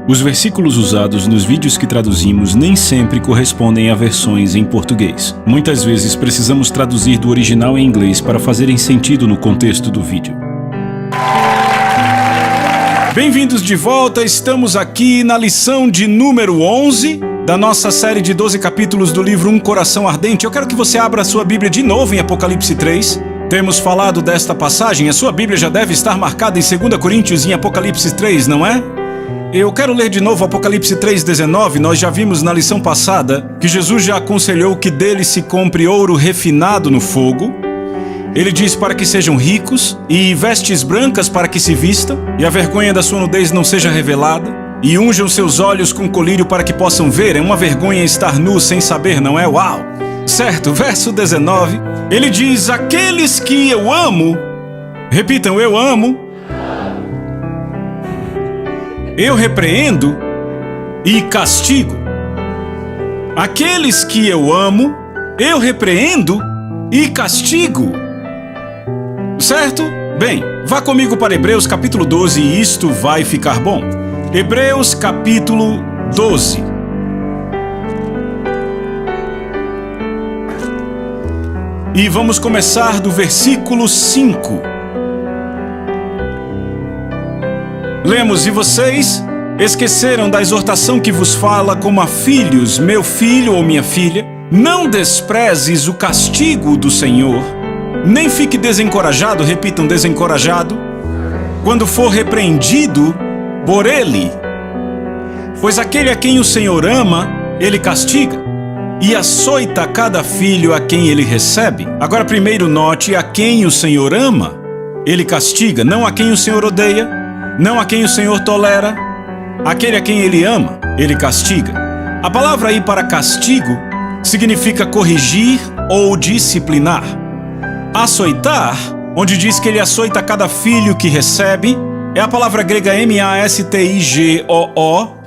Os versículos usados nos vídeos que traduzimos nem sempre correspondem a versões em português. Muitas vezes precisamos traduzir do original em inglês para fazerem sentido no contexto do vídeo. Bem-vindos de volta, estamos aqui na lição de número 11 da nossa série de 12 capítulos do livro Um Coração Ardente. Eu quero que você abra a sua Bíblia de novo em Apocalipse 3. Temos falado desta passagem, a sua Bíblia já deve estar marcada em 2 Coríntios e em Apocalipse 3, não é? Eu quero ler de novo Apocalipse 3,19. Nós já vimos na lição passada que Jesus já aconselhou que dele se compre ouro refinado no fogo. Ele diz para que sejam ricos e vestes brancas para que se vistam e a vergonha da sua nudez não seja revelada. E unjam seus olhos com colírio para que possam ver. É uma vergonha estar nu sem saber, não é? Uau! Certo, verso 19. Ele diz, aqueles que eu amo, repitam, eu amo, eu repreendo e castigo. Aqueles que eu amo, eu repreendo e castigo. Certo? Bem, vá comigo para Hebreus capítulo 12 e isto vai ficar bom. Hebreus capítulo 12. E vamos começar do versículo 5. Lemos, e vocês esqueceram da exortação que vos fala como a filhos, meu filho ou minha filha, não desprezes o castigo do Senhor, nem fique desencorajado, repitam, desencorajado, quando for repreendido por Ele. Pois aquele a quem o Senhor ama, Ele castiga, e açoita cada filho a quem Ele recebe. Agora primeiro note, a quem o Senhor ama, Ele castiga, não a quem o Senhor odeia, não a quem o Senhor tolera, aquele a quem Ele ama, Ele castiga. A palavra aí para castigo significa corrigir ou disciplinar. Açoitar, onde diz que Ele açoita cada filho que recebe, é a palavra grega M-A-S-T-I-G-O-O,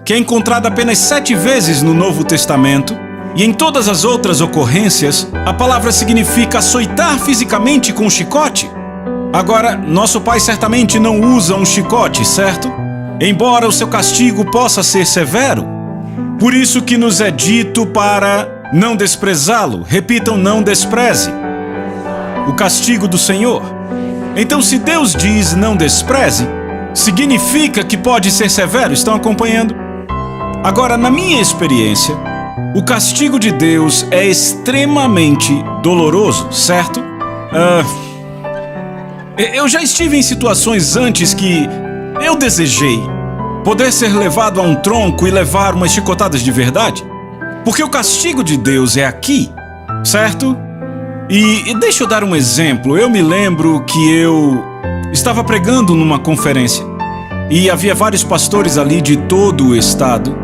que é encontrada apenas 7 vezes no Novo Testamento, e em todas as outras ocorrências, a palavra significa açoitar fisicamente com um chicote. Agora, nosso Pai certamente não usa um chicote, certo? Embora o seu castigo possa ser severo. Por isso que nos é dito para não desprezá-lo. Repitam, não despreze o castigo do Senhor. Então, se Deus diz não despreze, significa que pode ser severo. Estão acompanhando? Agora, na minha experiência, o castigo de Deus é extremamente doloroso, certo? Eu já estive em situações antes que eu desejei poder ser levado a um tronco e levar umas chicotadas de verdade, porque o castigo de Deus é aqui, certo? E deixa eu dar um exemplo. Eu me lembro que eu estava pregando numa conferência e havia vários pastores ali de todo o estado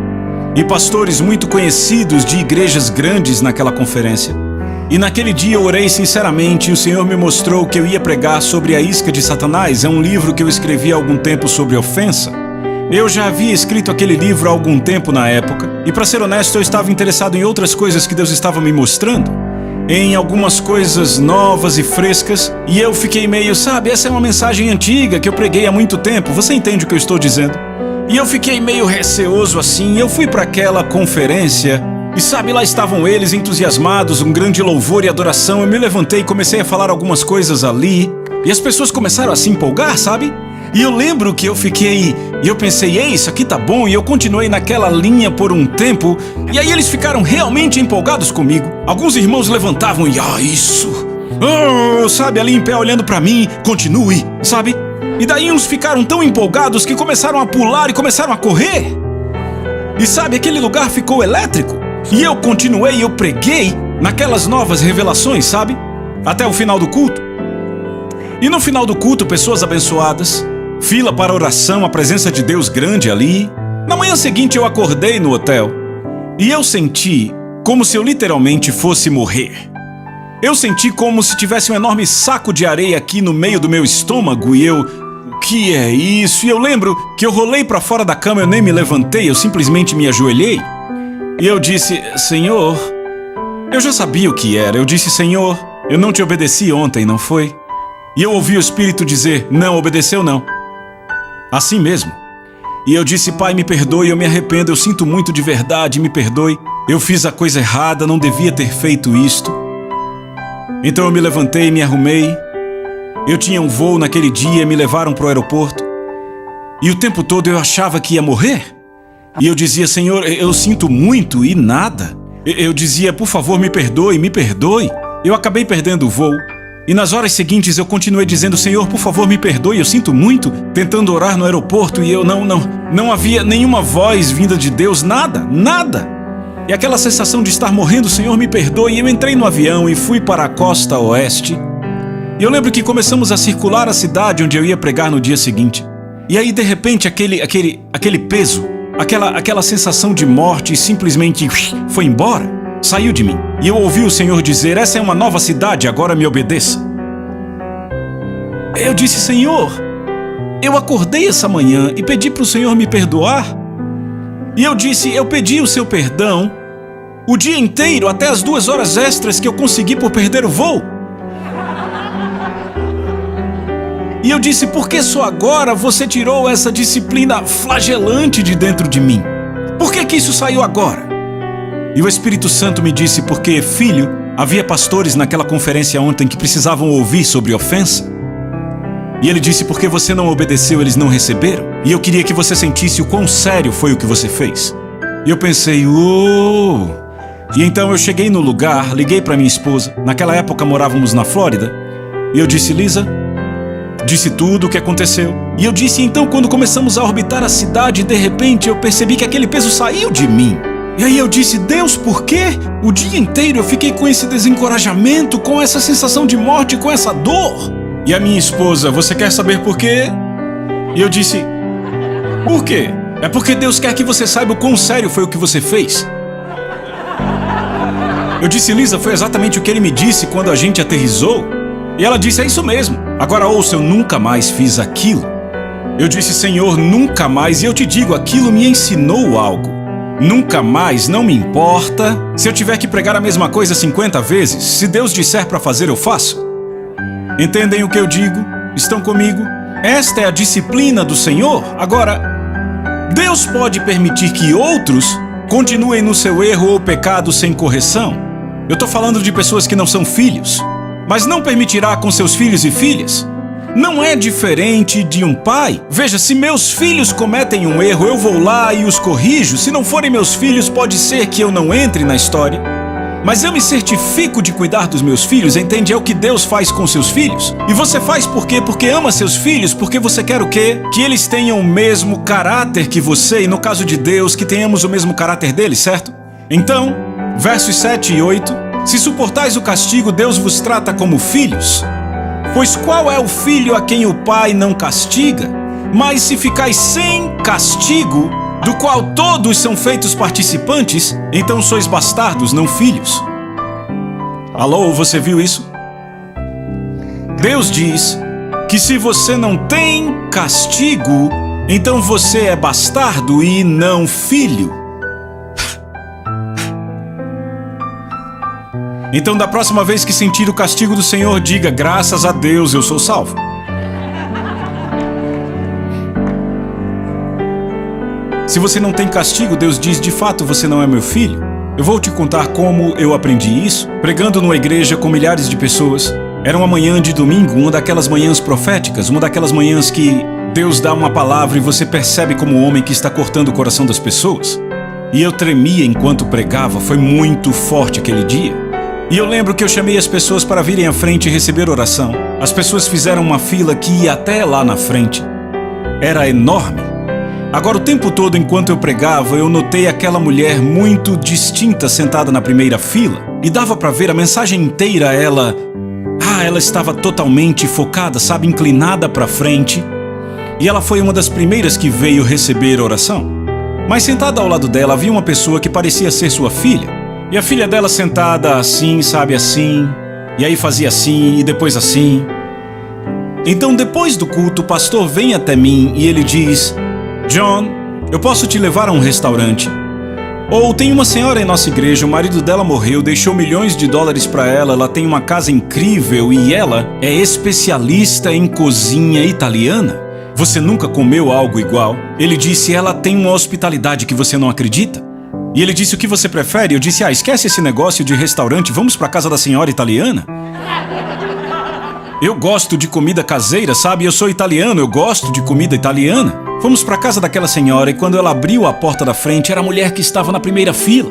e pastores muito conhecidos de igrejas grandes naquela conferência. E naquele dia eu orei sinceramente e o Senhor me mostrou que eu ia pregar sobre a isca de Satanás. É um livro que eu escrevi há algum tempo sobre ofensa. Eu já havia escrito aquele livro há algum tempo na época e, para ser honesto, eu estava interessado em outras coisas que Deus estava me mostrando, em algumas coisas novas e frescas, e eu fiquei meio, sabe, essa é uma mensagem antiga que eu preguei há muito tempo, você entende o que eu estou dizendo? E eu fiquei meio receoso assim. Eu fui para aquela conferência e sabe, lá estavam eles entusiasmados, um grande louvor e adoração. Eu me levantei e comecei a falar algumas coisas ali. E as pessoas começaram a se empolgar, sabe? E eu lembro que eu fiquei... E eu pensei, ei, isso aqui tá bom. E eu continuei naquela linha por um tempo. E aí eles ficaram realmente empolgados comigo. Alguns irmãos levantavam e... isso! Sabe, ali em pé olhando pra mim. Continue, sabe? E daí uns ficaram tão empolgados que começaram a pular e começaram a correr. E sabe, aquele lugar ficou elétrico. E eu continuei, eu preguei naquelas novas revelações, sabe? Até o final do culto. E no final do culto, pessoas abençoadas, fila para oração, a presença de Deus grande ali. Na manhã seguinte eu acordei no hotel e eu senti como se eu literalmente fosse morrer. Eu senti como se tivesse um enorme saco de areia aqui no meio do meu estômago e eu... O que é isso? E eu lembro que eu rolei para fora da cama, eu nem me levantei, eu simplesmente me ajoelhei. E eu disse, Senhor, eu já sabia o que era. Eu disse, Senhor, eu não te obedeci ontem, não foi? E eu ouvi o Espírito dizer: não obedeceu não. Assim mesmo. E eu disse: Pai, me perdoe, eu me arrependo, eu sinto muito de verdade, me perdoe. Eu fiz a coisa errada, não devia ter feito isto. Então eu me levantei, me arrumei. Eu tinha um voo naquele dia, me levaram para o aeroporto. E o tempo todo eu achava que ia morrer. E eu dizia: Senhor, eu sinto muito e nada. Eu dizia: por favor, me perdoe, me perdoe. Eu acabei perdendo o voo. E nas horas seguintes eu continuei dizendo: Senhor, por favor, me perdoe, eu sinto muito. Tentando orar no aeroporto e eu não havia nenhuma voz vinda de Deus, nada. E aquela sensação de estar morrendo: Senhor, me perdoe. E eu entrei no avião e fui para a costa oeste. E eu lembro que começamos a circular a cidade onde eu ia pregar no dia seguinte. E aí, de repente, aquele peso, aquela sensação de morte simplesmente foi embora, saiu de mim. E eu ouvi o Senhor dizer: essa é uma nova cidade, agora me obedeça. Eu disse: Senhor, eu acordei essa manhã e pedi para o Senhor me perdoar. E eu disse: eu pedi o seu perdão o dia inteiro, até as 2 horas extras que eu consegui por perder o voo. E eu disse: por que só agora você tirou essa disciplina flagelante de dentro de mim? Por que isso saiu agora? E o Espírito Santo me disse: porque, filho, havia pastores naquela conferência ontem que precisavam ouvir sobre ofensa. E ele disse: porque você não obedeceu, eles não receberam. E eu queria que você sentisse o quão sério foi o que você fez. E eu pensei: E então eu cheguei no lugar, liguei para minha esposa. Naquela época morávamos na Flórida. E eu disse: Lisa, disse tudo o que aconteceu. E eu disse: então, quando começamos a orbitar a cidade, de repente eu percebi que aquele peso saiu de mim. E aí eu disse: Deus, por quê? O dia inteiro eu fiquei com esse desencorajamento, com essa sensação de morte, com essa dor. E a minha esposa: você quer saber por quê? E eu disse: por quê? É porque Deus quer que você saiba o quão sério foi o que você fez. Eu disse: Lisa, foi exatamente o que ele me disse quando a gente aterrissou. E ela disse: é isso mesmo. Agora ouça, eu nunca mais fiz aquilo. Eu disse: Senhor, nunca mais. E eu te digo, aquilo me ensinou algo. Nunca mais, não me importa se eu tiver que pregar a mesma coisa 50 vezes. Se Deus disser para fazer, eu faço. Entendem o que eu digo? Estão comigo? Esta é a disciplina do Senhor. Agora, Deus pode permitir que outros continuem no seu erro ou pecado sem correção. Eu estou falando de pessoas que não são filhos, mas não permitirá com seus filhos e filhas. Não é diferente de um pai. Veja, se meus filhos cometem um erro, eu vou lá e os corrijo. Se não forem meus filhos, pode ser que eu não entre na história. Mas eu me certifico de cuidar dos meus filhos, entende? É o que Deus faz com seus filhos. E você faz por quê? Porque ama seus filhos, porque você quer o quê? Que eles tenham o mesmo caráter que você, e no caso de Deus, que tenhamos o mesmo caráter dele, certo? Então, versos 7 e 8, se suportais o castigo, Deus vos trata como filhos. Pois qual é o filho a quem o pai não castiga? Mas se ficais sem castigo, do qual todos são feitos participantes, então sois bastardos, não filhos. Alô, você viu isso? Deus diz que se você não tem castigo, então você é bastardo e não filho. Então, da próxima vez que sentir o castigo do Senhor, diga: graças a Deus, eu sou salvo. Se você não tem castigo, Deus diz: de fato, você não é meu filho. Eu vou te contar como eu aprendi isso, pregando numa igreja com milhares de pessoas. Era uma manhã de domingo, uma daquelas manhãs proféticas, uma daquelas manhãs que Deus dá uma palavra e você percebe como o homem que está cortando o coração das pessoas. E eu tremia enquanto pregava, foi muito forte aquele dia. E eu lembro que eu chamei as pessoas para virem à frente e receber oração. As pessoas fizeram uma fila que ia até lá na frente. Era enorme. Agora, o tempo todo, enquanto eu pregava, eu notei aquela mulher muito distinta sentada na primeira fila. E dava para ver a mensagem inteira, ela estava totalmente focada, sabe, inclinada para frente. E ela foi uma das primeiras que veio receber oração. Mas sentada ao lado dela havia uma pessoa que parecia ser sua filha. E a filha dela sentada assim, sabe, assim. E aí fazia assim, e depois assim. Então, depois do culto, o pastor vem até mim e ele diz: John, eu posso te levar a um restaurante? Ou tem uma senhora em nossa igreja, o marido dela morreu, deixou milhões de dólares para ela tem uma casa incrível e ela é especialista em cozinha italiana. Você nunca comeu algo igual? Ele disse, ela tem uma hospitalidade que você não acredita. E ele disse, o que você prefere? Eu disse, esquece esse negócio de restaurante, vamos para casa da senhora italiana? Eu gosto de comida caseira, sabe? Eu sou italiano, eu gosto de comida italiana. Fomos para casa daquela senhora e quando ela abriu a porta da frente, era a mulher que estava na primeira fila.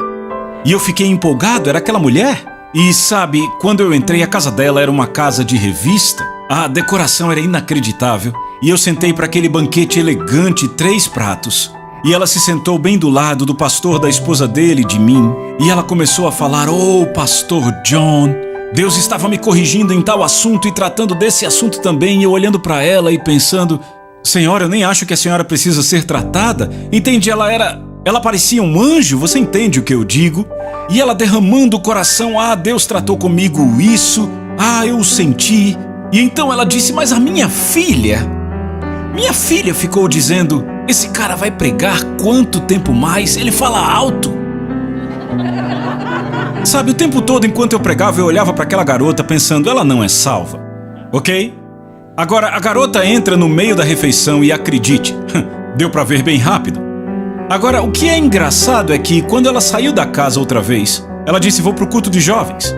E eu fiquei empolgado, era aquela mulher. E sabe, quando eu entrei, a casa dela era uma casa de revista. A decoração era inacreditável. E eu sentei para aquele banquete elegante, 3 pratos. E ela se sentou bem do lado do pastor da esposa dele e de mim. E ela começou a falar, pastor John, Deus estava me corrigindo em tal assunto e tratando desse assunto também. E eu olhando para ela e pensando, senhora, eu nem acho que a senhora precisa ser tratada. Entende? Ela parecia um anjo, você entende o que eu digo? E ela derramando o coração, Deus tratou comigo isso, eu o senti. E então ela disse, mas a minha filha ficou dizendo, esse cara vai pregar quanto tempo mais? Ele fala alto. Sabe, o tempo todo enquanto eu pregava, eu olhava para aquela garota pensando, ela não é salva, ok? Agora, a garota entra no meio da refeição e acredite, deu para ver bem rápido. Agora, o que é engraçado é que quando ela saiu da casa outra vez, ela disse, vou pro culto de jovens.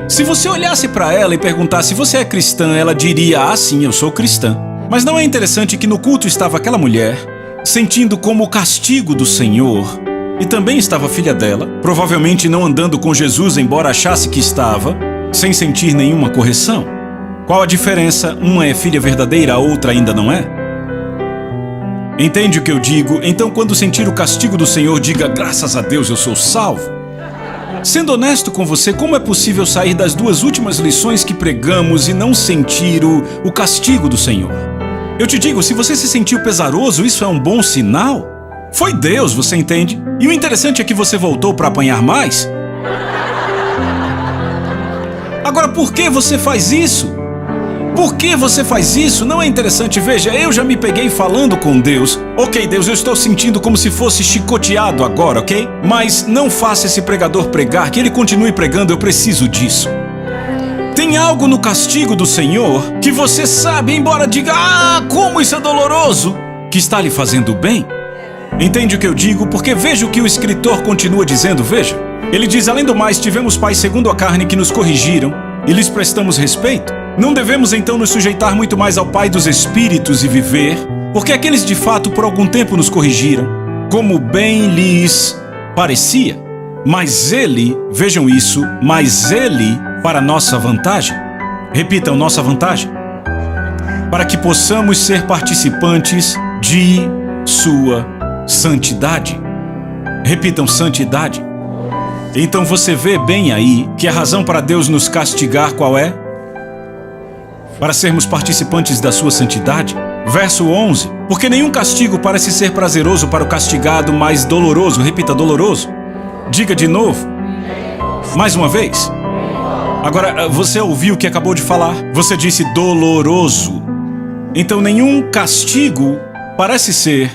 Se você olhasse para ela e perguntasse, você é cristã? Ela diria, sim, eu sou cristã. Mas não é interessante que no culto estava aquela mulher, sentindo como o castigo do Senhor, e também estava a filha dela, provavelmente não andando com Jesus, embora achasse que estava, sem sentir nenhuma correção. Qual a diferença? Uma é filha verdadeira, a outra ainda não é? Entende o que eu digo? Então, quando sentir o castigo do Senhor, diga, graças a Deus eu sou salvo. Sendo honesto com você, como é possível sair das 2 últimas lições que pregamos e não sentir o castigo do Senhor? Eu te digo, se você se sentiu pesaroso, isso é um bom sinal. Foi Deus, você entende? E o interessante é que você voltou para apanhar mais. Agora, por que você faz isso? Por que você faz isso? Não é interessante? Veja, eu já me peguei falando com Deus. Ok, Deus, eu estou sentindo como se fosse chicoteado agora, ok? Mas não faça esse pregador pregar, que ele continue pregando, eu preciso disso. Tem algo no castigo do Senhor que você sabe, embora diga, como isso é doloroso, que está lhe fazendo bem. Entende o que eu digo? Porque veja o que o escritor continua dizendo, veja. Ele diz, além do mais, tivemos pais segundo a carne que nos corrigiram e lhes prestamos respeito. Não devemos então nos sujeitar muito mais ao Pai dos Espíritos e viver, porque aqueles de fato por algum tempo nos corrigiram, como bem lhes parecia. Mas ele, vejam isso, mas ele para nossa vantagem. Repitam, nossa vantagem. Para que possamos ser participantes de sua santidade. Repitam, santidade. Então você vê bem aí que a razão para Deus nos castigar qual é? Para sermos participantes da sua santidade. Verso 11. Porque nenhum castigo parece ser prazeroso para o castigado, mas doloroso. Repita, doloroso. Diga de novo. Mais uma vez. Agora, você ouviu o que acabou de falar? Você disse doloroso. Então nenhum castigo parece ser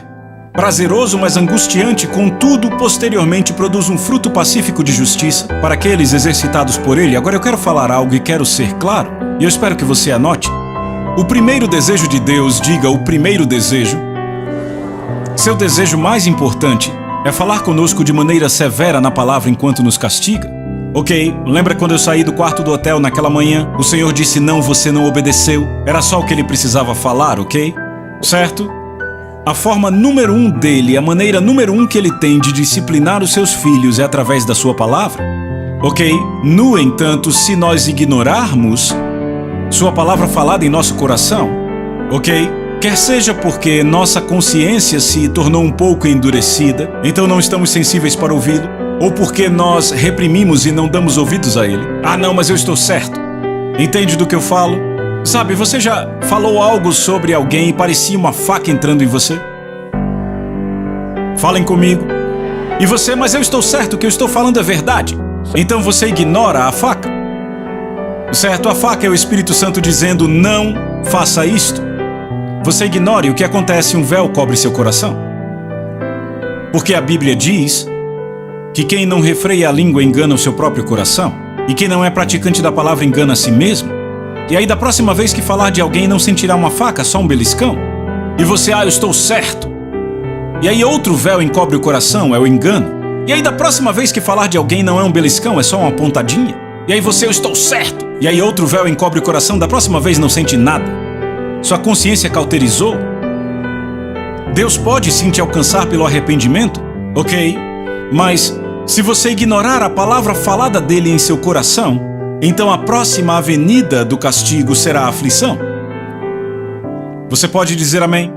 prazeroso, mas angustiante, contudo, posteriormente produz um fruto pacífico de justiça para aqueles exercitados por ele. Agora eu quero falar algo e quero ser claro, e eu espero que você anote. O primeiro desejo de Deus, diga o primeiro desejo. Seu desejo mais importante é falar conosco de maneira severa na palavra enquanto nos castiga. Ok, lembra quando eu saí do quarto do hotel naquela manhã? O Senhor disse, não, você não obedeceu. Era só o que ele precisava falar, ok? Certo? A forma número 1 dele, a maneira número 1 que ele tem de disciplinar os seus filhos é através da sua palavra. Ok? No entanto, se nós ignorarmos sua palavra falada em nosso coração, ok? Quer seja porque nossa consciência se tornou um pouco endurecida, então não estamos sensíveis para ouvi-lo, ou porque nós reprimimos e não damos ouvidos a ele. Não, mas eu estou certo. Entende do que eu falo? Sabe, você já falou algo sobre alguém e parecia uma faca entrando em você? Falem comigo. E você, mas eu estou certo, o que eu estou falando é verdade. Então você ignora a faca. Certo, a faca é o Espírito Santo dizendo, não faça isto. Você ignora e o que acontece? Um véu cobre seu coração. Porque a Bíblia diz que quem não refreia a língua engana o seu próprio coração? E quem não é praticante da palavra engana a si mesmo? E aí da próxima vez que falar de alguém não sentirá uma faca, só um beliscão? E você, eu estou certo. E aí outro véu encobre o coração, é o engano. E aí da próxima vez que falar de alguém não é um beliscão, é só uma pontadinha. E aí você, eu estou certo. E aí outro véu encobre o coração, da próxima vez não sente nada. Sua consciência cauterizou. Deus pode sim te alcançar pelo arrependimento, ok? Mas se você ignorar a palavra falada dele em seu coração, então a próxima avenida do castigo será a aflição. Você pode dizer amém?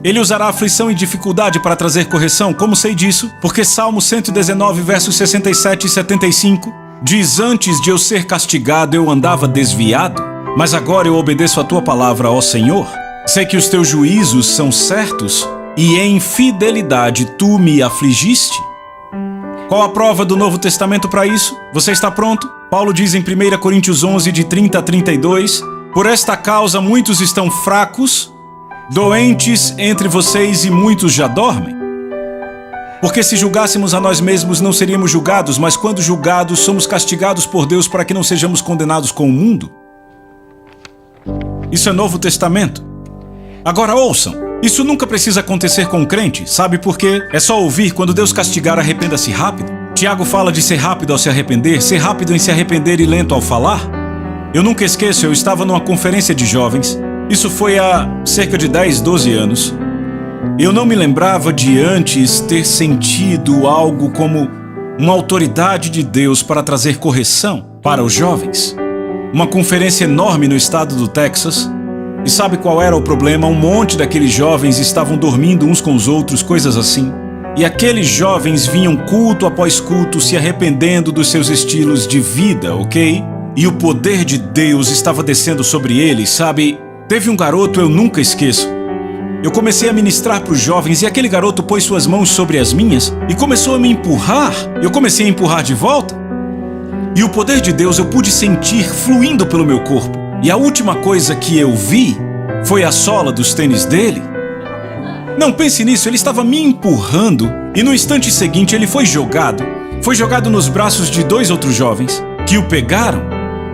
Ele usará aflição e dificuldade para trazer correção. Como sei disso? Porque Salmo 119, versos 67 e 75 diz: antes de eu ser castigado eu andava desviado, mas agora eu obedeço a tua palavra, ó Senhor. Sei que os teus juízos são certos e em fidelidade tu me afligiste. Qual a prova do Novo Testamento para isso? Você está pronto? Paulo diz em 1 Coríntios 11, de 30 a 32, por esta causa muitos estão fracos, doentes entre vocês e muitos já dormem. Porque se julgássemos a nós mesmos não seríamos julgados, mas quando julgados somos castigados por Deus para que não sejamos condenados com o mundo. Isso é Novo Testamento. Agora ouçam, isso nunca precisa acontecer com um crente, sabe por quê? É só ouvir: quando Deus castigar, arrependa-se rápido. Tiago fala de ser rápido ao se arrepender, ser rápido em se arrepender e lento ao falar. Eu nunca esqueço, eu estava numa conferência de jovens, isso foi há cerca de 10, 12 anos. Eu não me lembrava de antes ter sentido algo como uma autoridade de Deus para trazer correção para os jovens. Uma conferência enorme no estado do Texas. E sabe qual era o problema? Um monte daqueles jovens estavam dormindo uns com os outros, coisas assim. E aqueles jovens vinham culto após culto se arrependendo dos seus estilos de vida, ok? E o poder de Deus estava descendo sobre eles, sabe? Teve um garoto, eu nunca esqueço. Eu comecei a ministrar para os jovens e aquele garoto pôs suas mãos sobre as minhas e começou a me empurrar. Eu comecei a empurrar de volta. E o poder de Deus eu pude sentir fluindo pelo meu corpo. E a última coisa que eu vi foi a sola dos tênis dele. Não pense nisso, ele estava me empurrando e no instante seguinte ele foi jogado. Foi jogado nos braços de 2 outros jovens que o pegaram.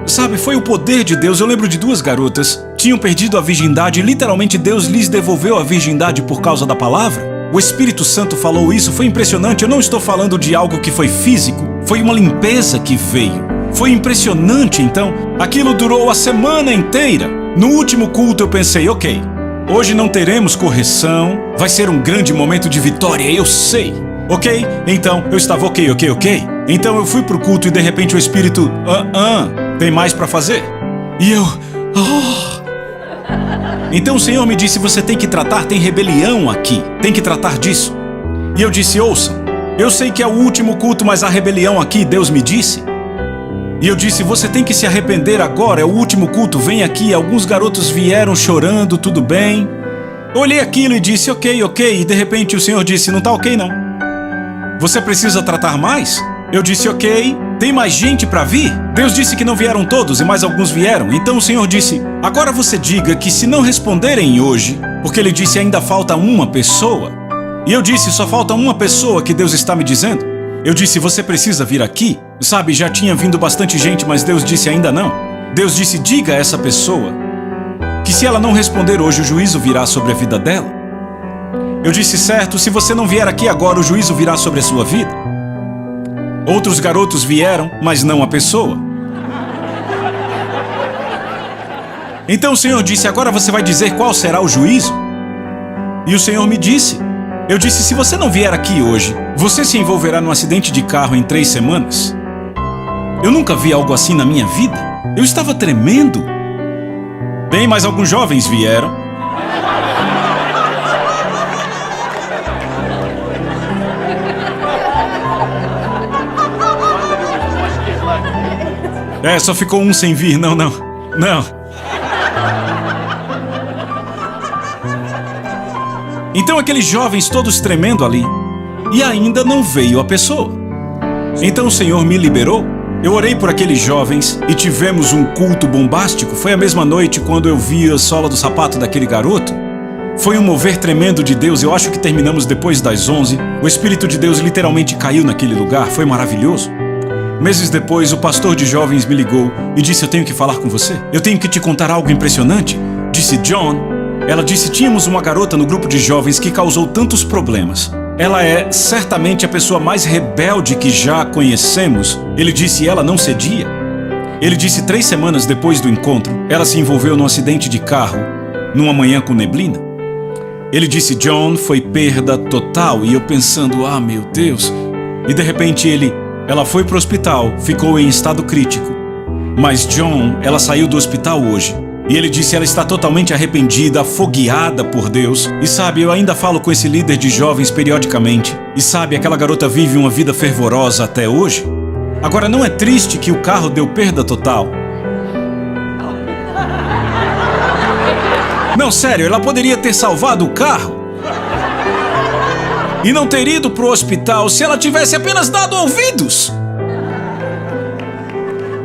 Sabe, foi o poder de Deus. Eu lembro de 2 garotas, tinham perdido a virgindade e literalmente Deus lhes devolveu a virgindade por causa da palavra. O Espírito Santo falou isso, foi impressionante. Eu não estou falando de algo que foi físico, foi uma limpeza que veio. Foi impressionante, então. Aquilo durou a semana inteira. No último culto eu pensei, ok, hoje não teremos correção, vai ser um grande momento de vitória, eu sei. Ok? Então, eu estava ok. Então eu fui pro culto e de repente o Espírito, tem mais para fazer? E eu, Então o Senhor me disse, você tem que tratar, tem rebelião aqui, tem que tratar disso. E eu disse, ouça, eu sei que é o último culto, mas há rebelião aqui, Deus me disse. E eu disse, você tem que se arrepender agora, é o último culto, vem aqui. Alguns garotos vieram chorando, tudo bem. Eu olhei aquilo e disse, ok, e de repente o Senhor disse, não tá ok não. Você precisa tratar mais? Eu disse, ok, tem mais gente para vir? Deus disse que não vieram todos e mais alguns vieram. Então o Senhor disse, agora você diga que se não responderem hoje, porque Ele disse ainda falta uma pessoa. E eu disse, só falta uma pessoa que Deus está me dizendo. Eu disse, você precisa vir aqui. Sabe, já tinha vindo bastante gente, mas Deus disse ainda não. Deus disse, diga a essa pessoa que se ela não responder hoje, o juízo virá sobre a vida dela. Eu disse, certo, se você não vier aqui agora, o juízo virá sobre a sua vida. Outros garotos vieram, mas não a pessoa. Então o Senhor disse, agora você vai dizer qual será o juízo? E o Senhor me disse, eu disse, se você não vier aqui hoje, você se envolverá num acidente de carro em 3 semanas. Eu nunca vi algo assim na minha vida. Eu estava tremendo. Bem, mas alguns jovens vieram. Só ficou um sem vir, não. Então aqueles jovens todos tremendo ali, e ainda não veio a pessoa. Então o Senhor me liberou. Eu orei por aqueles jovens e tivemos um culto bombástico. Foi a mesma noite quando eu vi a sola do sapato daquele garoto. Foi um mover tremendo de Deus. Eu acho que terminamos depois das 11. O Espírito de Deus literalmente caiu naquele lugar. Foi maravilhoso. Meses depois, o pastor de jovens me ligou e disse: eu tenho que falar com você. Eu tenho que te contar algo impressionante. Disse: John. Ela disse: tínhamos uma garota no grupo de jovens que causou tantos problemas. Ela é certamente a pessoa mais rebelde que já conhecemos. Ele disse: ela não cedia. Ele disse: 3 semanas depois do encontro, ela se envolveu num acidente de carro, numa manhã com neblina. Ele disse: John, foi perda total. E eu pensando: ah, meu Deus. E de repente ela foi para o hospital, ficou em estado crítico. Mas John, ela saiu do hospital hoje. E ele disse: ela está totalmente arrependida, afogueada por Deus. E sabe, eu ainda falo com esse líder de jovens periodicamente. E sabe, aquela garota vive uma vida fervorosa até hoje. Agora, não é triste que o carro deu perda total? Não, sério, ela poderia ter salvado o carro e não ter ido pro hospital se ela tivesse apenas dado ouvidos.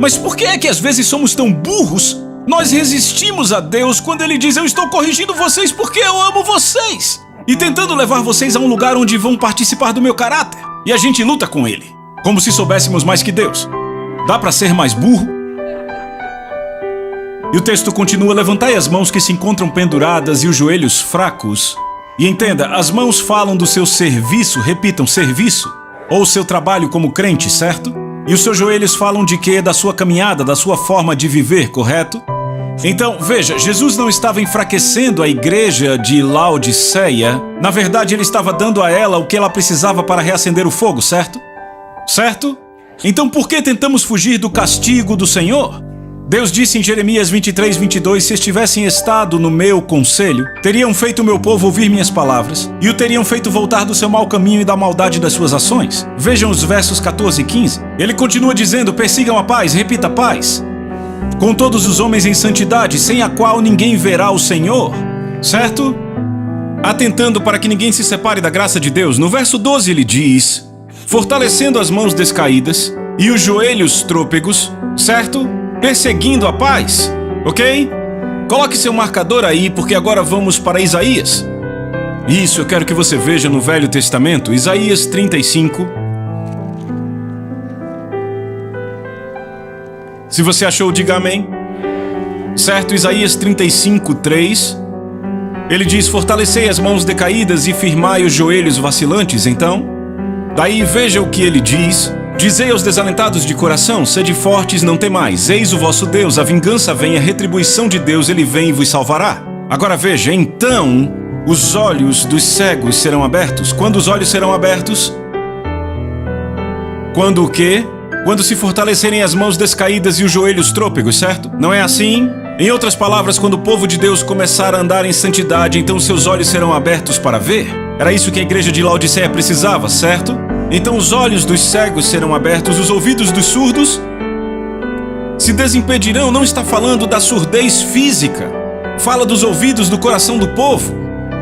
Mas por que é que às vezes somos tão burros? Nós resistimos a Deus quando Ele diz: eu estou corrigindo vocês porque eu amo vocês e tentando levar vocês a um lugar onde vão participar do meu caráter. E a gente luta com Ele, como se soubéssemos mais que Deus. Dá para ser mais burro? E o texto continua: levantai as mãos que se encontram penduradas e os joelhos fracos. E entenda, as mãos falam do seu serviço, repitam, serviço, ou seu trabalho como crente, certo? E os seus joelhos falam de quê? Da sua caminhada, da sua forma de viver, correto? Então, veja, Jesus não estava enfraquecendo a igreja de Laodiceia. Na verdade, ele estava dando a ela o que ela precisava para reacender o fogo, certo? Certo? Então, por que tentamos fugir do castigo do Senhor? Deus disse em Jeremias 23:22, se estivessem estado no meu conselho, teriam feito o meu povo ouvir minhas palavras, e o teriam feito voltar do seu mau caminho e da maldade das suas ações. Vejam os versos 14 e 15. Ele continua dizendo: persigam a paz, repita paz, com todos os homens em santidade, sem a qual ninguém verá o Senhor. Certo? Atentando para que ninguém se separe da graça de Deus. No verso 12 ele diz: fortalecendo as mãos descaídas e os joelhos trôpegos, certo? Perseguindo a paz, ok? Coloque seu marcador aí, porque agora vamos para Isaías. Isso, eu quero que você veja no Velho Testamento, Isaías 35. Se você achou, diga amém. Certo, Isaías 35:3. Ele diz: fortalecei as mãos decaídas e firmai os joelhos vacilantes. Então, daí veja o que ele diz: dizei aos desalentados de coração, sede fortes, não temais, eis o vosso Deus, a vingança vem, a retribuição de Deus, ele vem e vos salvará. Agora veja, então os olhos dos cegos serão abertos. Quando os olhos serão abertos? Quando o quê? Quando se fortalecerem as mãos descaídas e os joelhos trôpegos, certo? Não é assim? Em outras palavras, quando o povo de Deus começar a andar em santidade, então seus olhos serão abertos para ver. Era isso que a igreja de Laodiceia precisava, certo? Então os olhos dos cegos serão abertos, os ouvidos dos surdos se desimpedirão. Não está falando da surdez física, fala dos ouvidos do coração do povo.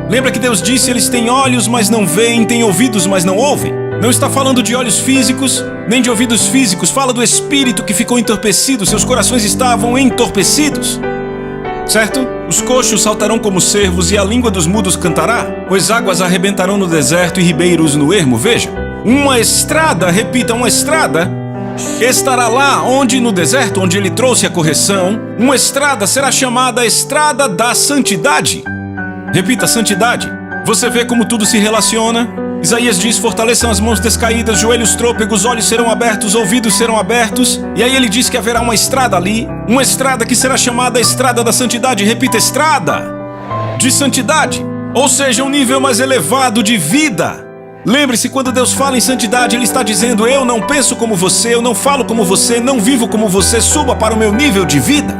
Lembra que Deus disse: eles têm olhos, mas não veem, têm ouvidos, mas não ouvem. Não está falando de olhos físicos, nem de ouvidos físicos, fala do espírito que ficou entorpecido, seus corações estavam entorpecidos. Certo? Os coxos saltarão como cervos e a língua dos mudos cantará, pois águas arrebentarão no deserto e ribeiros no ermo. Veja, uma estrada, repita, uma estrada, estará lá onde no deserto, onde ele trouxe a correção. Uma estrada será chamada a estrada da santidade. Repita, santidade. Você vê como tudo se relaciona? Isaías diz: fortaleçam as mãos descaídas, joelhos trôpegos, olhos serão abertos, ouvidos serão abertos. E aí ele diz que haverá uma estrada ali, uma estrada que será chamada a estrada da santidade. Repita, estrada de santidade, ou seja, um nível mais elevado de vida. Lembre-se, quando Deus fala em santidade, Ele está dizendo: eu não penso como você, eu não falo como você, não vivo como você, suba para o meu nível de vida.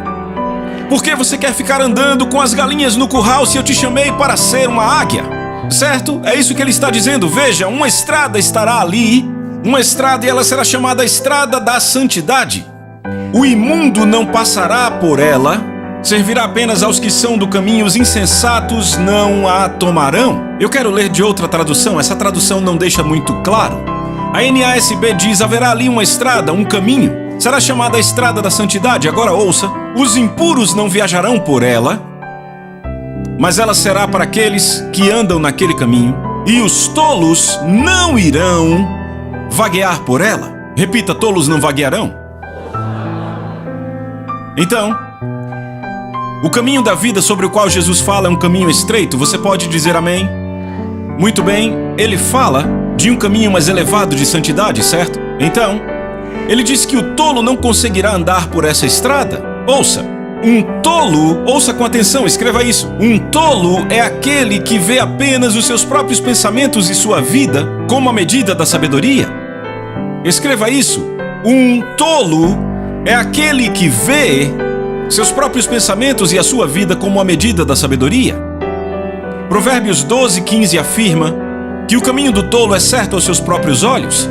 Por que você quer ficar andando com as galinhas no curral se eu te chamei para ser uma águia? Certo? É isso que Ele está dizendo. Veja, uma estrada estará ali, uma estrada, e ela será chamada a estrada da santidade. O imundo não passará por ela, servirá apenas aos que são do caminho, os insensatos não a tomarão. Eu quero ler de outra tradução, essa tradução não deixa muito claro. A NASB diz: haverá ali uma estrada, um caminho, será chamada a estrada da santidade. Agora ouça: os impuros não viajarão por ela. mas ela será para aqueles que andam naquele caminho, e os tolos não irão vaguear por ela. Repita, tolos não vaguearão. Então, o caminho da vida sobre o qual Jesus fala é um caminho estreito. Você pode dizer amém? Muito bem, ele fala de um caminho mais elevado de santidade, certo? Então, ele diz que o tolo não conseguirá andar por essa estrada. Ouça, um tolo, ouça com atenção, escreva isso. Um tolo é aquele que vê apenas os seus próprios pensamentos e sua vida como a medida da sabedoria. Escreva isso. Um tolo é aquele que vê seus próprios pensamentos e a sua vida como a medida da sabedoria. Provérbios 12:15 afirma que o caminho do tolo é certo aos seus próprios olhos.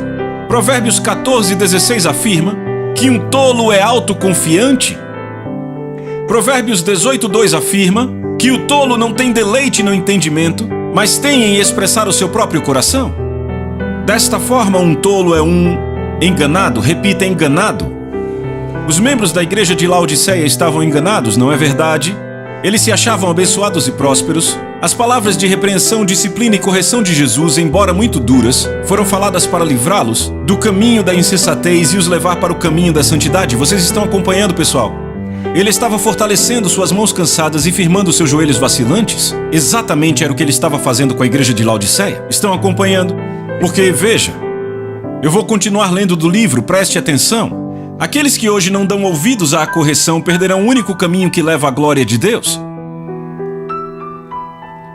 Provérbios 14:16 afirma que um tolo é autoconfiante. Provérbios 18:2 afirma que o tolo não tem deleite no entendimento, mas tem em expressar o seu próprio coração. Desta forma, um tolo é um enganado. Repita, enganado. Os membros da igreja de Laodiceia estavam enganados, não é verdade? Eles se achavam abençoados e prósperos. As palavras de repreensão, disciplina e correção de Jesus, embora muito duras, foram faladas para livrá-los do caminho da insensatez e os levar para o caminho da santidade. Vocês estão acompanhando, pessoal? Ele estava fortalecendo suas mãos cansadas e firmando seus joelhos vacilantes. Exatamente era o que ele estava fazendo com a igreja de Laodiceia. Estão acompanhando? Porque, veja, eu vou continuar lendo do livro, preste atenção. Aqueles que hoje não dão ouvidos à correção perderão o único caminho que leva à glória de Deus.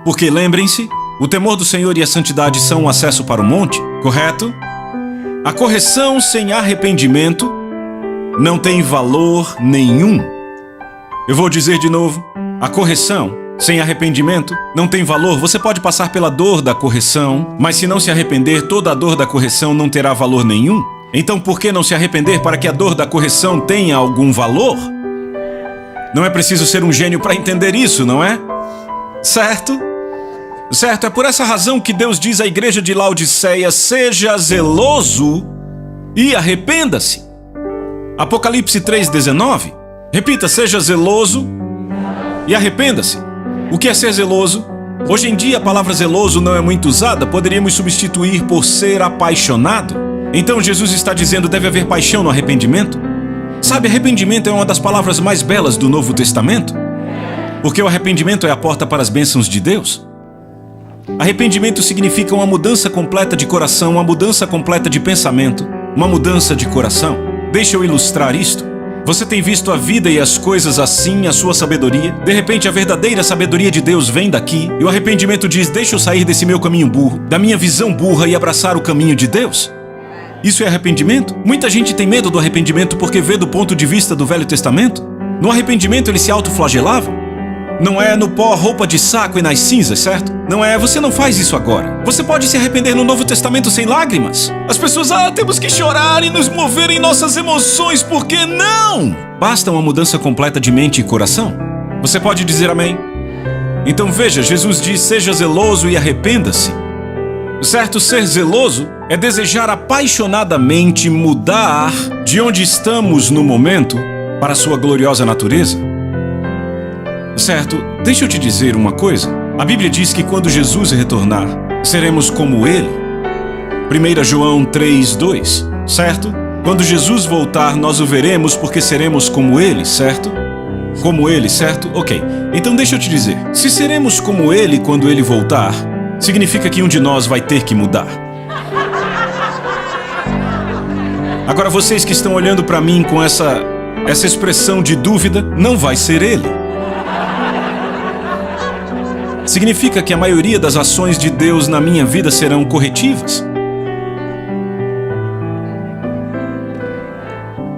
Porque, lembrem-se, o temor do Senhor e a santidade são um acesso para o monte, correto? A correção sem arrependimento não tem valor nenhum. Eu vou dizer de novo, a correção sem arrependimento não tem valor. Você pode passar pela dor da correção, mas se não se arrepender, toda a dor da correção não terá valor nenhum. Então por que não se arrepender para que a dor da correção tenha algum valor? Não é preciso ser um gênio para entender isso, não é? Certo? Certo, é por essa razão que Deus diz à igreja de Laodiceia: seja zeloso e arrependa-se. Apocalipse 3:19. Repita, seja zeloso e arrependa-se. O que é ser zeloso? Hoje em dia a palavra zeloso não é muito usada, poderíamos substituir por ser apaixonado. Então Jesus está dizendo deve haver paixão no arrependimento. Sabe, arrependimento é uma das palavras mais belas do Novo Testamento, porque o arrependimento é a porta para as bênçãos de Deus. Arrependimento significa uma mudança completa de coração, uma mudança completa de pensamento, uma mudança de coração. Deixa eu ilustrar isto. Você tem visto a vida e as coisas assim, a sua sabedoria? De repente, a verdadeira sabedoria de Deus vem daqui, e o arrependimento diz: deixa eu sair desse meu caminho burro, da minha visão burra, e abraçar o caminho de Deus. Isso é arrependimento? Muita gente tem medo do arrependimento porque vê do ponto de vista do Velho Testamento. No arrependimento, eles se autoflagelavam. Não é no pó, roupa de saco e nas cinzas, certo? Não é, você não faz isso agora. Você pode se arrepender no Novo Testamento sem lágrimas. As pessoas, temos que chorar e nos mover em nossas emoções, por que não? Basta uma mudança completa de mente e coração. Você pode dizer amém? Então veja, Jesus diz, seja zeloso e arrependa-se. Certo, ser zeloso é desejar apaixonadamente mudar de onde estamos no momento para a sua gloriosa natureza. Certo, deixa eu te dizer uma coisa. A Bíblia diz que quando Jesus retornar, seremos como Ele. 1 João 3:2, certo? Quando Jesus voltar, nós o veremos porque seremos como Ele, certo? Como Ele, certo? Ok, então deixa eu te dizer. Se seremos como Ele quando Ele voltar, significa que um de nós vai ter que mudar. Agora vocês que estão olhando para mim com essa expressão de dúvida, não vai ser Ele. Significa que a maioria das ações de Deus na minha vida serão corretivas.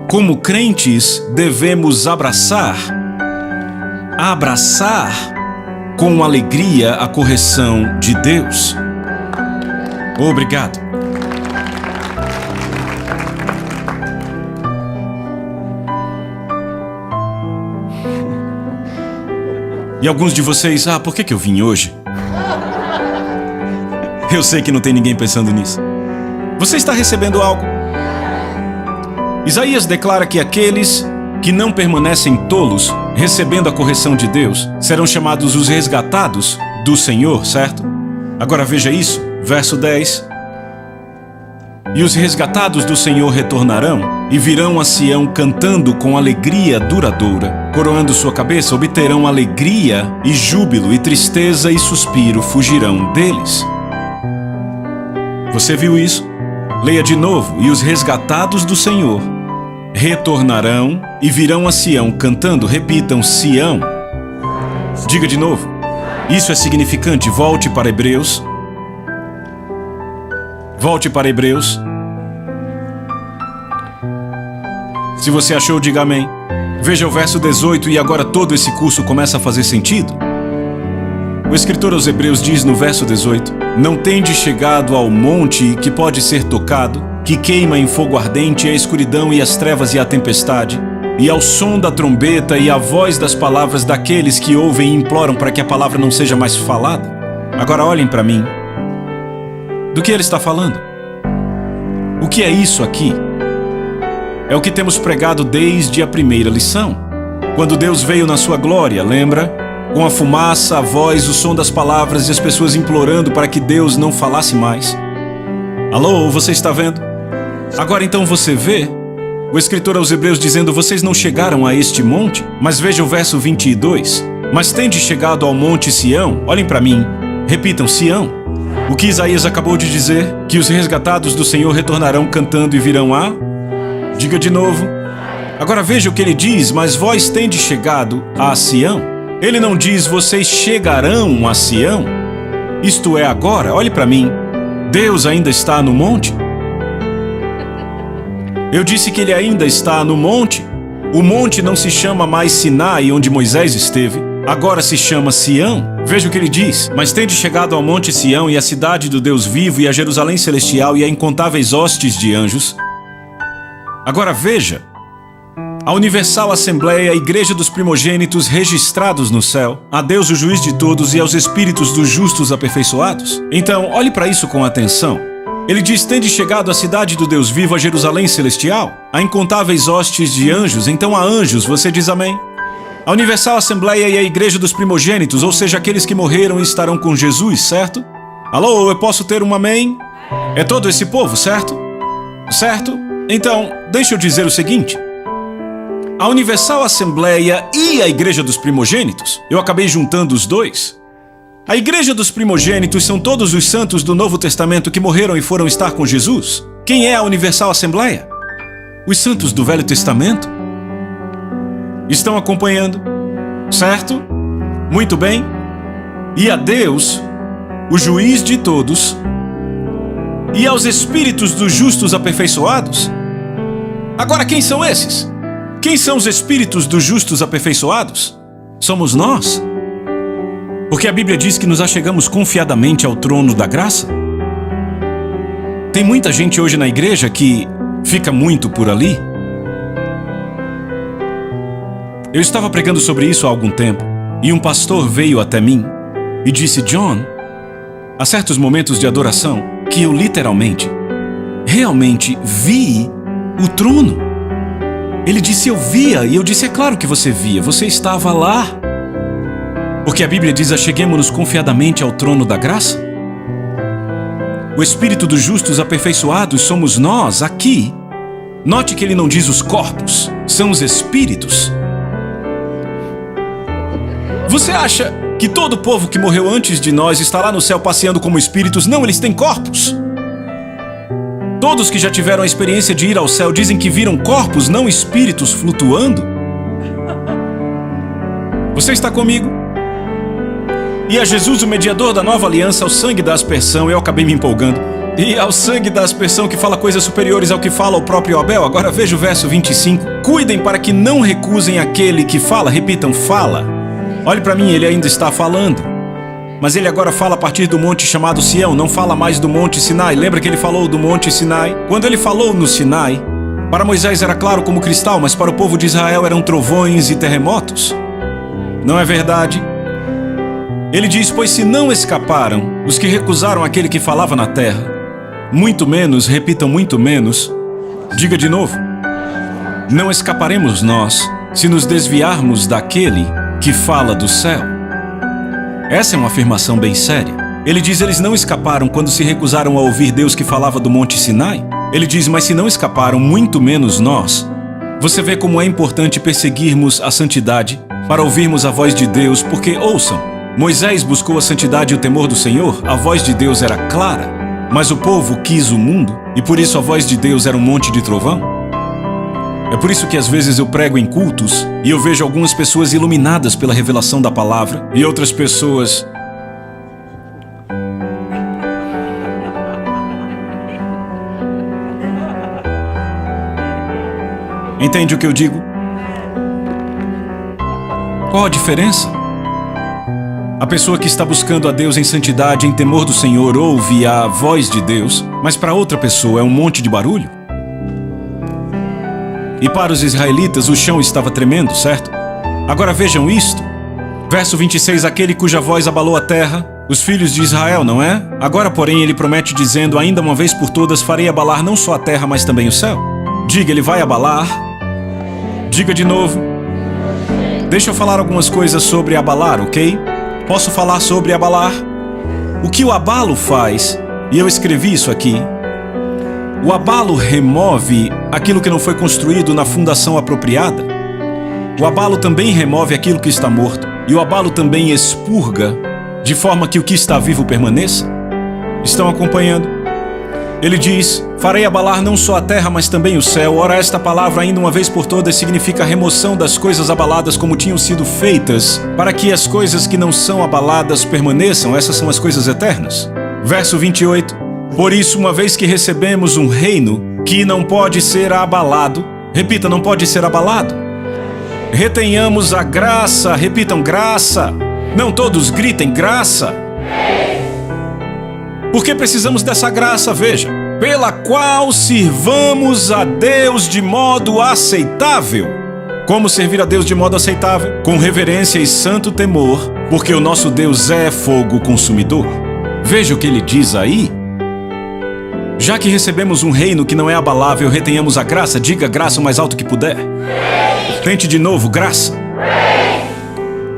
Como crentes, devemos abraçar com alegria a correção de Deus. Obrigado. E alguns de vocês, por que eu vim hoje? Eu sei que não tem ninguém pensando nisso. Você está recebendo algo? Isaías declara que aqueles que não permanecem tolos recebendo a correção de Deus, serão chamados os resgatados do Senhor, certo? Agora veja isso, verso 10. E os resgatados do Senhor retornarão e virão a Sião cantando com alegria duradoura. Coroando sua cabeça, obterão alegria e júbilo, e tristeza e suspiro fugirão deles. Você viu isso? Leia de novo. E os resgatados do Senhor retornarão e virão a Sião cantando. Repitam, Sião. Diga de novo. Isso é significante. Volte para Hebreus. Volte para Hebreus. Se você achou, diga amém. Veja o verso 18 e agora todo esse curso começa a fazer sentido. O escritor aos Hebreus diz no verso 18: Não tendes chegado ao monte que pode ser tocado, que queima em fogo ardente a escuridão e as trevas e a tempestade, e ao som da trombeta e à voz das palavras daqueles que ouvem e imploram para que a palavra não seja mais falada. Agora olhem para mim. Do que ele está falando? O que é isso aqui? É o que temos pregado desde a primeira lição. Quando Deus veio na sua glória, lembra? Com a fumaça, a voz, o som das palavras e as pessoas implorando para que Deus não falasse mais. Alô, você está vendo? Agora então você vê o escritor aos Hebreus dizendo: vocês não chegaram a este monte? Mas veja o verso 22. Mas tendes chegado ao monte Sião? Olhem para mim. Repitam, Sião. O que Isaías acabou de dizer? Que os resgatados do Senhor retornarão cantando e virão a... Diga de novo. Agora veja o que ele diz: mas vós tendes chegado a Sião. Ele não diz vocês chegarão a Sião. Isto é agora. Olhe para mim. Deus ainda está no monte? Eu disse que ele ainda está no monte. O monte não se chama mais Sinai, onde Moisés esteve. Agora se chama Sião. Veja o que ele diz: mas tendes chegado ao monte Sião e à cidade do Deus vivo e a Jerusalém celestial e a incontáveis hostes de anjos. Agora veja, a universal assembleia, a igreja dos primogênitos registrados no céu, a Deus o juiz de todos e aos espíritos dos justos aperfeiçoados. Então, olhe para isso com atenção. Ele diz: tende chegado à cidade do Deus vivo, a Jerusalém celestial, a incontáveis hostes de anjos. Então há anjos, você diz amém? A universal assembleia e a igreja dos primogênitos, ou seja, aqueles que morreram e estarão com Jesus, certo? Alô, eu posso ter um amém? É todo esse povo, certo? Certo? Então, deixa eu dizer o seguinte. A universal assembleia e a igreja dos primogênitos, eu acabei juntando os dois. A igreja dos primogênitos são todos os santos do Novo Testamento que morreram e foram estar com Jesus. Quem é a universal assembleia? Os santos do Velho Testamento. Estão acompanhando? Certo? Muito bem. E a Deus, o juiz de todos, e aos espíritos dos justos aperfeiçoados? Agora, quem são esses? Quem são os espíritos dos justos aperfeiçoados? Somos nós. Porque a Bíblia diz que nos achegamos confiadamente ao trono da graça. Tem muita gente hoje na igreja que fica muito por ali. Eu estava pregando sobre isso há algum tempo, e um pastor veio até mim e disse: John, há certos momentos de adoração que eu literalmente, realmente vi o trono. Ele disse: eu via, e eu disse: é claro que você via, você estava lá. Porque a Bíblia diz: acheguemo-nos confiadamente ao trono da graça. O espírito dos justos aperfeiçoados somos nós aqui. Note que ele não diz os corpos, são os espíritos. Você acha que todo o povo que morreu antes de nós está lá no céu passeando como espíritos? Não, eles têm corpos. Todos que já tiveram a experiência de ir ao céu dizem que viram corpos, não espíritos, flutuando. Você está comigo? E a Jesus, o mediador da nova aliança, ao sangue da aspersão, eu acabei me empolgando, e ao sangue da aspersão que fala coisas superiores ao que fala o próprio Abel. Agora veja o verso 25. Cuidem para que não recusem aquele que fala. Repitam, fala. Olhe para mim, ele ainda está falando. Mas ele agora fala a partir do monte chamado Sião, não fala mais do monte Sinai. Lembra que ele falou do monte Sinai? Quando ele falou no Sinai, para Moisés era claro como cristal, mas para o povo de Israel eram trovões e terremotos. Não é verdade? Ele diz: pois se não escaparam os que recusaram aquele que falava na terra, muito menos, repitam, muito menos, diga de novo, não escaparemos nós, se nos desviarmos daquele que fala do céu. Essa é uma afirmação bem séria. Ele diz: eles não escaparam quando se recusaram a ouvir Deus que falava do Monte Sinai. Ele diz: mas se não escaparam, muito menos nós. Você vê como é importante perseguirmos a santidade para ouvirmos a voz de Deus, porque, ouçam, Moisés buscou a santidade e o temor do Senhor, a voz de Deus era clara, mas o povo quis o mundo, e por isso a voz de Deus era um monte de trovão. É por isso que às vezes eu prego em cultos e eu vejo algumas pessoas iluminadas pela revelação da palavra e outras pessoas... Entende o que eu digo? Qual a diferença? A pessoa que está buscando a Deus em santidade, em temor do Senhor, ouve a voz de Deus, mas para outra pessoa é um monte de barulho. E para os israelitas o chão estava tremendo, certo? Agora vejam isto. Verso 26, aquele cuja voz abalou a terra, os filhos de Israel, não é? Agora, porém, ele promete dizendo: ainda uma vez por todas farei abalar não só a terra, mas também o céu. Diga, ele vai abalar. Diga de novo. Deixa eu falar algumas coisas sobre abalar, ok? Posso falar sobre abalar? O que o abalo faz, e eu escrevi isso aqui, o abalo remove aquilo que não foi construído na fundação apropriada. O abalo também remove aquilo que está morto. E o abalo também expurga, de forma que o que está vivo permaneça. Estão acompanhando? Ele diz: farei abalar não só a terra, mas também o céu. Ora, esta palavra, ainda uma vez por todas, significa a remoção das coisas abaladas como tinham sido feitas, para que as coisas que não são abaladas permaneçam. Essas são as coisas eternas. Verso 28. Por isso, uma vez que recebemos um reino que não pode ser abalado, repita, não pode ser abalado, retenhamos a graça, repitam, graça. Não todos gritem graça. Porque precisamos dessa graça, veja, pela qual sirvamos a Deus de modo aceitável. Como servir a Deus de modo aceitável? Com reverência e santo temor, porque o nosso Deus é fogo consumidor. Veja o que ele diz aí. Já que recebemos um reino que não é abalável, retenhamos a graça. Diga graça o mais alto que puder. Tente de novo, graça.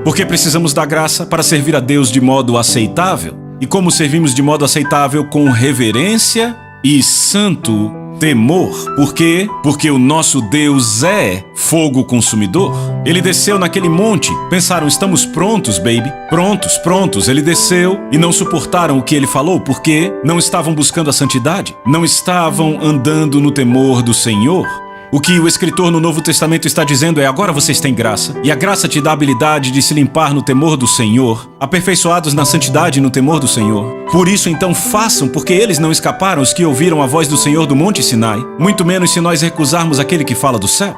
Porque precisamos da graça para servir a Deus de modo aceitável. E como servimos de modo aceitável? Com reverência e santo temor. Por quê? Porque o nosso Deus é fogo consumidor. Ele desceu naquele monte. Pensaram: estamos prontos, baby. Prontos. Ele desceu e não suportaram o que ele falou, porque não estavam buscando a santidade. Não estavam andando no temor do Senhor. O que o escritor no Novo Testamento está dizendo é: agora vocês têm graça, e a graça te dá a habilidade de se limpar no temor do Senhor, aperfeiçoados na santidade e no temor do Senhor. Por isso, então, façam, porque eles não escaparam, os que ouviram a voz do Senhor do Monte Sinai, muito menos se nós recusarmos aquele que fala do céu.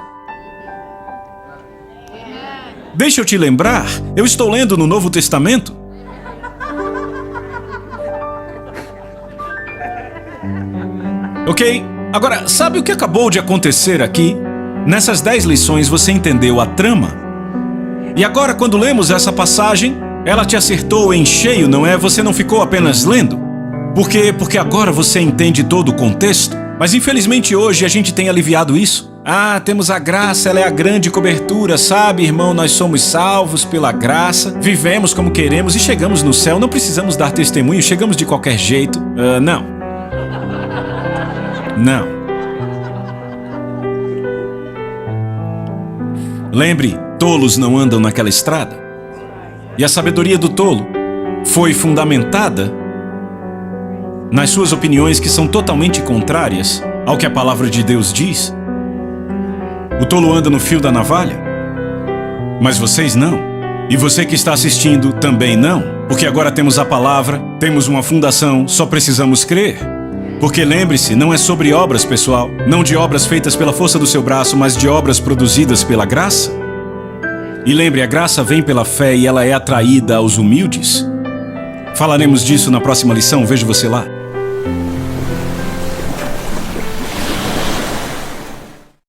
Deixa eu te lembrar, eu estou lendo no Novo Testamento. Ok? Agora, sabe o que acabou de acontecer aqui? Nessas 10 lições você entendeu a trama. E agora, quando lemos essa passagem, ela te acertou em cheio, não é? Você não ficou apenas lendo. Por quê? Porque agora você entende todo o contexto. Mas infelizmente hoje a gente tem aliviado isso. Temos a graça, ela é a grande cobertura, sabe, irmão? Nós somos salvos pela graça, vivemos como queremos e chegamos no céu. Não precisamos dar testemunho, chegamos de qualquer jeito. Não. Lembre, tolos não andam naquela estrada. E a sabedoria do tolo foi fundamentada nas suas opiniões, que são totalmente contrárias ao que a palavra de Deus diz. O tolo anda no fio da navalha, mas vocês não. E você que está assistindo também não, porque agora temos a palavra, temos uma fundação, só precisamos crer. Porque lembre-se, não é sobre obras, pessoal. Não de obras feitas pela força do seu braço, mas de obras produzidas pela graça. E lembre, a graça vem pela fé e ela é atraída aos humildes. Falaremos disso na próxima lição, vejo você lá.